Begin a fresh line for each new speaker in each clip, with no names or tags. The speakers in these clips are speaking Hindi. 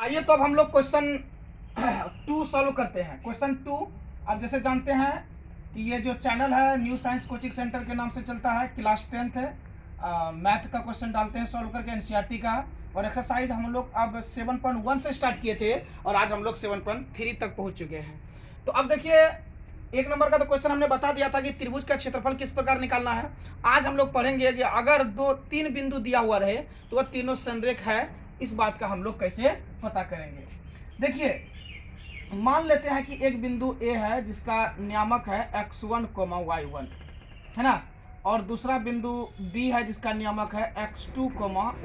आइए तो अब हम लोग क्वेश्चन 2 सॉल्व करते हैं। क्वेश्चन 2 आप जैसे जानते हैं कि ये जो चैनल है न्यू साइंस कोचिंग सेंटर के नाम से चलता है। क्लास 10th है, मैथ का क्वेश्चन डालते हैं सॉल्व करके, एनसीईआरटी का। और एक्सरसाइज हम लोग अब 7.1 से स्टार्ट किए थे और आज हम लोग 7.3 तक पहुंच चुके हैं। तो अब देखिए, 1 नंबर का तो क्वेश्चन हमने बता दिया था कि त्रिभुज का क्षेत्रफल किस प्रकार निकालना है। आज हम लोग पढ़ेंगे कि अगर 2-3 बिंदु दिया हुआ रहे तो वह तीनों संरेख है, इस बात का हम लोग कैसे पता करेंगे। देखिए, मान लेते हैं कि एक बिंदु ए है जिसका नियामक है x1, y1, है ना, और दूसरा बिंदु बी है जिसका नियामक है x2,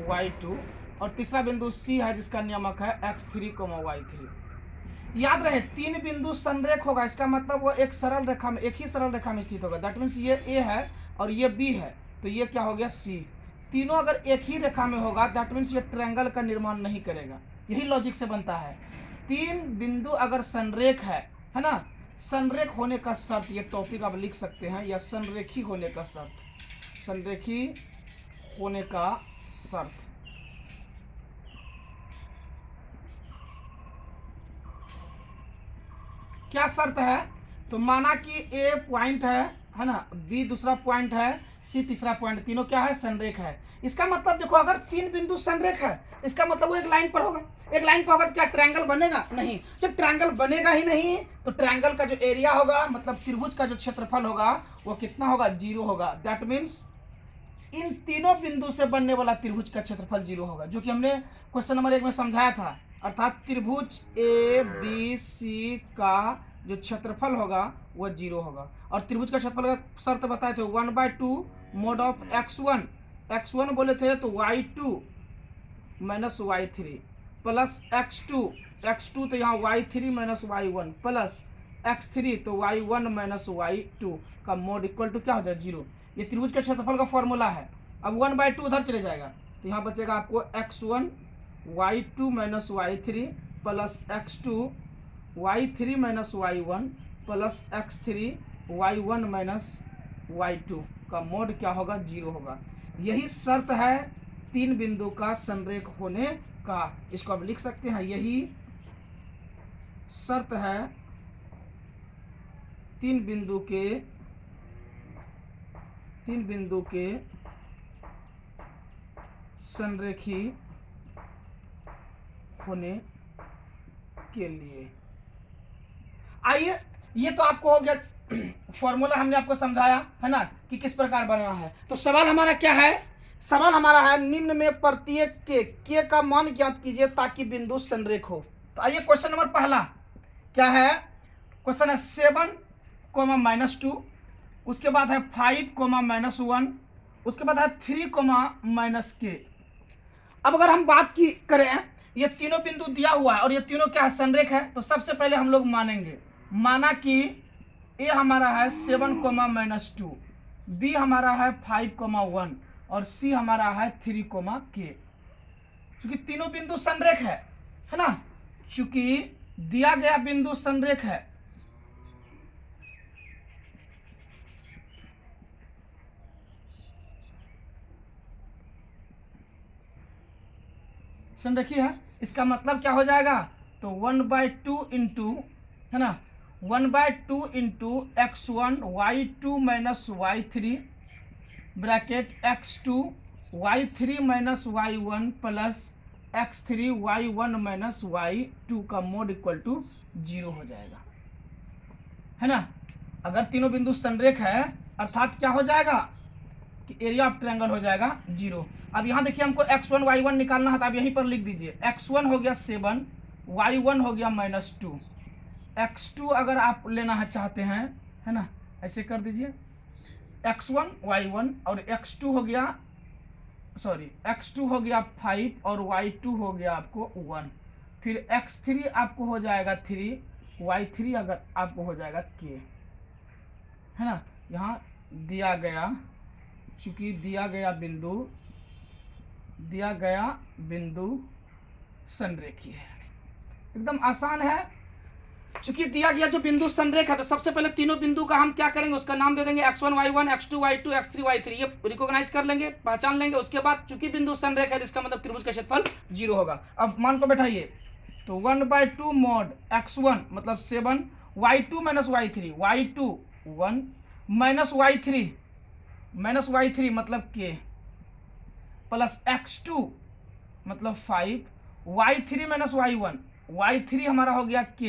y2, और तीसरा बिंदु सी है जिसका नियामक है x3, y3। याद रहे 3 बिंदु संरेख होगा, इसका मतलब वो एक सरल रेखा में, एक ही सरल रेखा में स्थित होगा। दैट मीन्स ये ए है और ये बी है, तो ये क्या हो गया सी। तीनों अगर एक ही रेखा में होगा दैट मीन्स ये ट्रायंगल का निर्माण नहीं करेगा। यही लॉजिक से बनता है। 3 बिंदु अगर संरेख है ना, संरेख होने का शर्त, ये टॉपिक आप लिख सकते हैं, या संरेखी होने का शर्त, संरेखी होने का शर्त। क्या शर्त है? तो माना कि ए पॉइंट है ना, बी दूसरा पॉइंट है, सी तीसरा पॉइंट, तीनों क्या है संरेख है। इसका मतलब देखो, अगर 3 बिंदु संरेख है इसका मतलब वो एक लाइन पर होगा। एक लाइन पर होगा तो क्या ट्रायंगल बनेगा? नहीं। जब ट्रायंगल बनेगा ही नहीं तो ट्रायंगल का जो एरिया होगा, मतलब त्रिभुज का जो क्षेत्रफल होगा वो कितना होगा? 0 होगा। दैट मीन्स इन तीनों बिंदु से बनने वाला त्रिभुज का क्षेत्रफल 0 होगा, जो कि हमने क्वेश्चन नंबर 1 में समझाया था। अर्थात त्रिभुज ए बी सी का जो क्षेत्रफल होगा वह 0 होगा। और त्रिभुज का क्षेत्रफल का शर्त बताए थे 1/2 मोड ऑफ x1, x1 बोले थे तो y2 minus y3 plus x2, x2 तो यहाँ y3 minus y1 plus x3 तो y1 माइनस y2 का मोड इक्वल टू क्या हो जाए? 0। ये त्रिभुज के क्षेत्रफल का फॉर्मूला है। अब 1/2 उधर चले जाएगा तो यहाँ बचेगा आपको x1 y2 minus y3 plus x2 y3 minus y1 plus x3 y1 minus y2 का मोड क्या होगा? 0 होगा। यही शर्त है 3 बिंदु का संरेख होने का। इसको आप लिख सकते हैं, यही शर्त है 3 बिंदु के संरेखी होने के लिए। आइए, ये तो आपको हो गया फॉर्मूला, हमने आपको समझाया है ना कि किस प्रकार बनाना है। तो सवाल हमारा क्या है? सवाल हमारा है निम्न में प्रत्येक के का मान ज्ञात कीजिए ताकि बिंदु संरेख हो। तो आइए, क्वेश्चन नंबर पहला क्या है? क्वेश्चन है 7, -2, उसके बाद है 5, -1, उसके बाद है 3, -k। अब अगर हम बात की करें, ये तीनों बिंदु दिया हुआ है और ये तीनों क्या है? संरेख है। तो सबसे पहले हम लोग मानेंगे, माना कि ए हमारा है 7, -2, बी हमारा है 5, 1 और सी हमारा है 3, k। क्योंकि तीनों बिंदु संरेख है ना, क्योंकि दिया गया बिंदु संरेख है, संरेखी है। इसका मतलब क्या हो जाएगा? तो 1/2 इंटू, है ना, 1/2 into x1 y2 minus y3 bracket x2 y3 minus y1 plus x3 y1 minus y2 का मोड इक्वल टू 0 हो जाएगा, है ना। अगर तीनों बिंदु संरेख है अर्थात क्या हो जाएगा कि एरिया ऑफ ट्रायंगल हो जाएगा 0। अब यहाँ देखिए, हमको x1 y1 निकालना है तो आप यहीं पर लिख दीजिए, x1 हो गया 7, y1 हो गया -2, x2 अगर आप लेना है चाहते हैं, है ना, ऐसे कर दीजिए, x1 y1 और x2 हो गया, सॉरी, x2 हो गया 5 और y2 हो गया आपको 1, फिर x3 आपको हो जाएगा 3, y3 अगर आपको हो जाएगा k, है ना। यहाँ दिया गया, चूंकि दिया गया बिंदु संरेखी है, एकदम आसान है। चूंकि दिया गया जो बिंदु संरेख है तो सबसे पहले तीनों बिंदु का हम क्या करेंगे? उसका नाम दे देंगे x1 y1, x2 y2, x3 y3, ये रिकॉग्नाइज कर लेंगे, पहचान लेंगे। उसके बाद चूंकि बिंदु संरेख है इसका मतलब त्रिभुज का क्षेत्रफल 0 होगा। अब मान को बैठाइए, तो 1/2 मॉड x1 मतलब 7, y2 minus y3, y2 1 minus y3 मतलब k प्लस x2 मतलब 5, y3 माइनस y3 हमारा हो गया k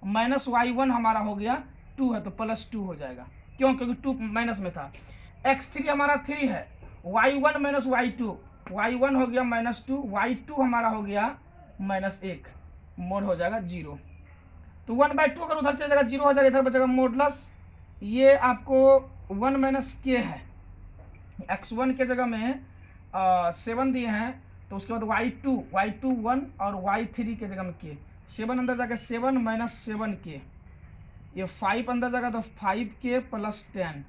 माइनस y1 हमारा हो गया 2 है तो प्लस 2 हो जाएगा, क्यों? क्योंकि 2 माइनस में था। x3 हमारा 3 है, y1 माइनस y1 हो गया -2, y2 हमारा हो गया -1, मोड हो जाएगा 0। तो 1/2 अगर उधर चले जाएगा 0 हो जाएगा, इधर बचेगा मोडलस। ये आपको 1 माइनस के है, x1 के जगह में 7 दिए हैं, तो उसके बाद y2 1 और y3 के जगह में के, 7 अंदर जाकर 7 माइनस 7 के, ये 5 अंदर जाएगा तो 5 के प्लस 10।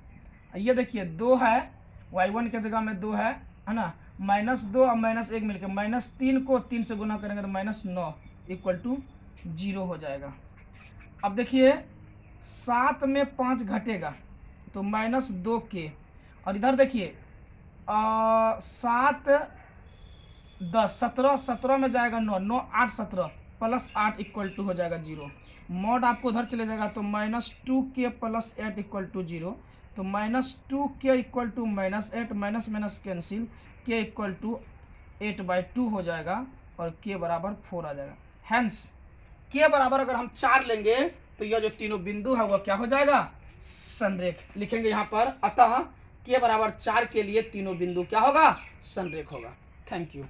ये देखिए 2 है, y1 के जगह में 2 है ना, -2 और -1 मिलकर -3 को 3 से गुना करेंगे तो -9 इक्वल टू 0 हो जाएगा। अब देखिए 7 में 5 घटेगा तो -2 के, और इधर देखिए 7 10 17 में जाएगा 9 8 17 प्लस 8 इक्वल टू हो जाएगा 0। मॉड आपको उधर चले जाएगा तो -2 के प्लस 8 इक्वल टू 0, तो -2 के equal to -8, minus minus cancel, के इक्वल टू 8/2 हो जाएगा और के बराबर 4 आ जाएगा। हैंस के बराबर अगर हम 4 लेंगे तो यह जो तीनों बिंदु है वह क्या हो जाएगा? संरेख। लिखेंगे यहाँ पर, अतः के बराबर 4 के लिए तीनों बिंदु क्या होगा? संरेख होगा। Thank you.